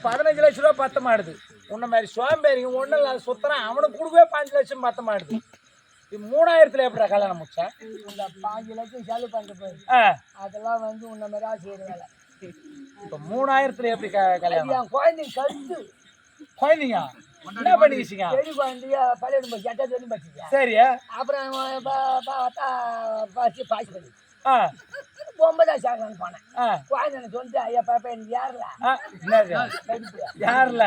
15 லட்சம் ரூபா பத்த மாடுது. உன்ன மாதிரி சோம்பேறிங்க ஒன்றும் இல்லாத சுத்துறான், அவனுக்கு கொடுக்கவே 5 லட்சம் பத்த மாடுது. இது 3000த்துல எப்படிடா கல்யாணம் முடிச்சா? இந்த 5 லட்சம் செலவு பண்ணிட்டு போய் அதெல்லாம் வந்து உன்ன மாதிரி ஆசை வேலை. இப்போ 3000த்துல எப்படி கல்யாணம்? என் குழந்தைங்க கருத்து குழந்தைங்க என்ன பண்ணிக்கிச்சிங்க? பெரிய குழந்தைய பள்ளியிடம் போய் கேட்டா சொல்லி படிச்சிங்க. சரி. அப்புறம் பாசி பண்ணி 9ஆம் சாகலான்னு போனேன். குழந்தை சொல்லிட்டு ஐயா பாப்பா எனக்கு யாருல யாருல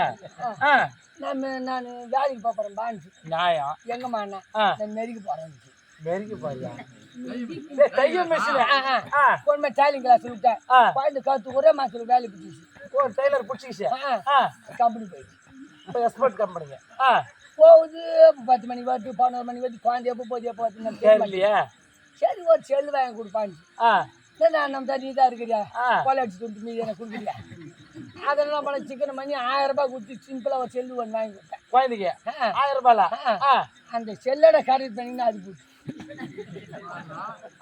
நான் வேலைக்கு போறேன் பாஞ்சு நியாயம் எங்கம்மா அண்ணா நான் மெரிக்க போறேன். மெரிக்க போறியா? கொண்டு டைலிங் கிளாஸ் விட்டேன். குழந்தை கருத்து ஒரே மாசத்துல வேலை பிடிச்சிச்சு. ஒரு டெய்லர் பிடிச்சிச்சு. கம்பெனி போயிடுச்சு. இப்போ எக்ஸ்போர்ட் கம்பெனிங்க போகுது. 10 மணிக்கு வருது, 11 மணிக்கு வருது. குழந்தை எப்போ போகுது எப்போ தெரியலையா? சரி ஒரு செல்லு வாங்கி கொடுப்பாஞ்சு. நான் நம்ம தண்ணி தான் இருக்கிறியா கொலை அடிச்சு துண்டு மீதி எனக்கு கொடுக்குறியா? அதெல்லாம் பண்ண சிக்கன் பண்ணி 1000 ரூபாய் கொடுத்து சிம்பிளா ஒரு செல்லு ஒன்று வாங்கி கொடுத்தேன் குழந்தைக்கு. 1000 ரூபாய் அந்த செல்லோட கரெக்ட் பண்ணிங்கன்னா அது போச்சு.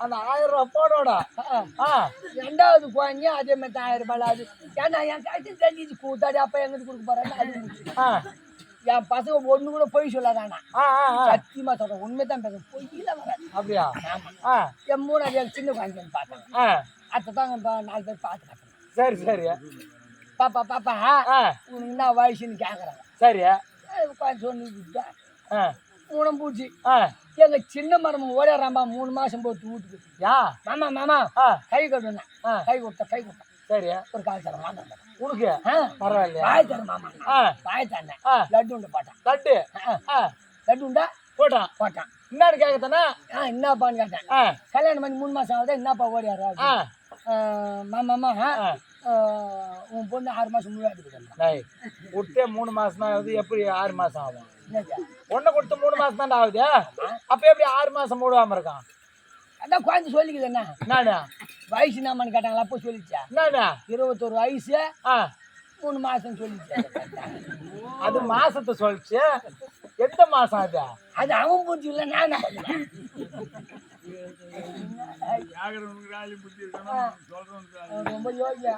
அந்த 1000 ரூபாய் போனோட 2வது குழந்தைய அதே மாதிரி 1000 ரூபாய். அது ஏன்னா என் கட்சி தெரிஞ்சு கூத்தாடி அப்ப எங்கிட்டு கொடுக்க போறாங்க. அது என் பசங்க ஒண்ணு கூட பொய் சொல்லாதானா? சத்தியமா சொல்றேன், உண்மைதான் பேசுறேன், பொய்யில வராது. அப்படியா? என் 3வது சின்ன குழந்தைன்னு பார்த்தேன். அத்தைதான் 4 பேர் பார்த்து கட்டணும். சரி சரி. பாப்பா பாப்பா உனக்கு என்ன வயசுன்னு கேக்குறாங்க. சரி சொன்ன மூணம் பூச்சி. எங்க சின்ன மரமும் ஓடிறாம்பா 3 மாசம் போட்டு வீட்டுக்கு. மாமா மாமா கை கட்டுனேன். கை கொடுத்தேன். சரி ஒரு கால் தர மாட்டேன் உனக்கு. பரவாயில்ல பாய் தர மாமா பாய் தரேன். லட்டு உண்டு போட்டான். லட்டு உண்டா போட்டான். என்னன்னு கேட்கத்தானே? என்னப்பான்னு கேட்டேன். கல்யாணம் பண்ணி 3 மாசம் ஆகுது, என்னப்பா ஓடியாரா? மாமா உன் பொண்ணு 6 மாசம் முன்னாடி விட்டே 3 மாசம் தான் ஆகுது. எப்படி 6 மாசம் ஆகும்? ஒன்ன கொடுத்து 3 மாசம் தான் ஆகுது. அப்ப எப்படி 6 மாசம் மூடாம இருக்கான்? அதான் குழந்தை சொல்லிக்கலண்ணா. நானு வயசு என்னமான்னு கேட்டாங்களா? அப்போ சொல்லிச்சா? நானு 21 வயசு 3 மாசம் சொல்லிச்சு. அது மாசத்தை சொல்லிச்சு. எந்த மாசம் அது? அது அவன் பூச்சி இல்லை, நான் என்ன பண்ணுவேன்? ரொம்ப யோகியா.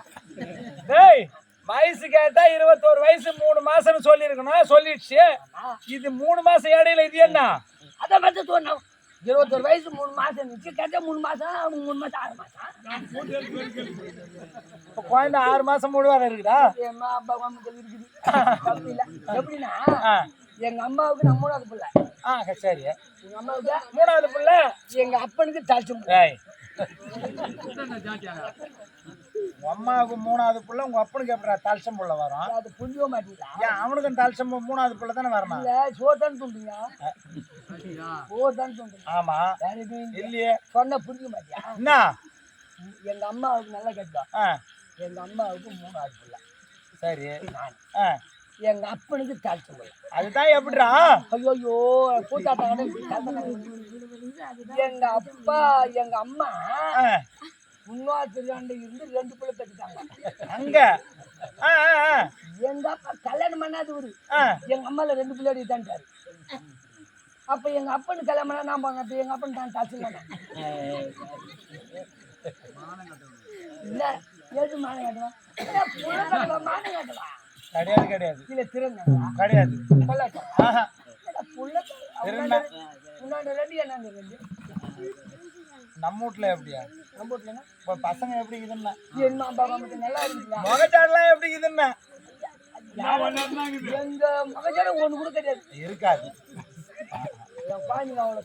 வயசு கேட்டா 21 வயசு 3 மாசம் சொல்லிருக்கணும். சொல்லிடுச்சு. இது 3 மாசம் இடையில இது என்ன? அதான் பத்தி சொன்னோம். 21 வயசு 3 மாசம் இருந்துச்சு. கேட்டா 3 மாசம் 3 மாசம் 6 மாசம். குழந்தை 6 மாசம் முழுவாத இருக்குதா? எம்மா அப்பா இருக்குது. எப்படின்னா எங்க அம்மாவுக்கு நான் 3வது பிள்ளை. சரி. எங்க அம்மாவுக்கு 3வது பிள்ளை. எங்க அப்பனுக்கு தச்சும். அம்மாவுக்கு 3வது பிள்ளை, உங்க அப்பனுக்கு எப்படி தலசம் புள்ள வரும்? அது புரிய மாட்டீங்களா? ஏன் அவனுக்கும் தலசம் 3வது பிள்ளை தானே வரணும்? இல்ல சோதான் தூண்டுங்க. ஆமா இல்லையே சொன்ன புரிய மாட்டியா? என்ன? எங்க அம்மாவுக்கு நல்லா கேட்டோம். எங்க அம்மாவுக்கு 3வது பிள்ளை. சரி. எங்க அப்பனுக்கு தலசம். அதுதான் எப்படிடா? ஐயோ கூத்தாட்டாங்க. எங்க அப்பா எங்க அம்மா 3வது இருந்து 2 பிள்ளை பெற்றுட்டாங்க. அங்க எங்க அப்பா கல்யாணம் பண்ணாது ஒரு எங்க அம்மால 2 பிள்ளை தான்ட்டாரு. அப்ப எங்க அப்பனுக்கு கல்யாணம் பண்ணா நான் பாங்க எங்க அப்பன் தான் தச்சு இல்ல எது மானம் காட்டுவான்? மானம் காட்டுவான் கிடையாது. இல்ல திருநா கிடையாது. முன்னாடி 2 என்ன 2 நம்ம வீட்டுல எப்படியா? நம்ம வீட்டுலன்னா இப்போ பசங்க எப்படி இருக்குதுன்னா என் மாமா மட்டும் நல்லா இருக்குங்களா? முகச்சாடெல்லாம் எப்படி இருக்குதுன்னா எங்க மகச்சாட ஒண்ணு கூட கிடையாது. இருக்காது. பாருங்க அவ்வளவு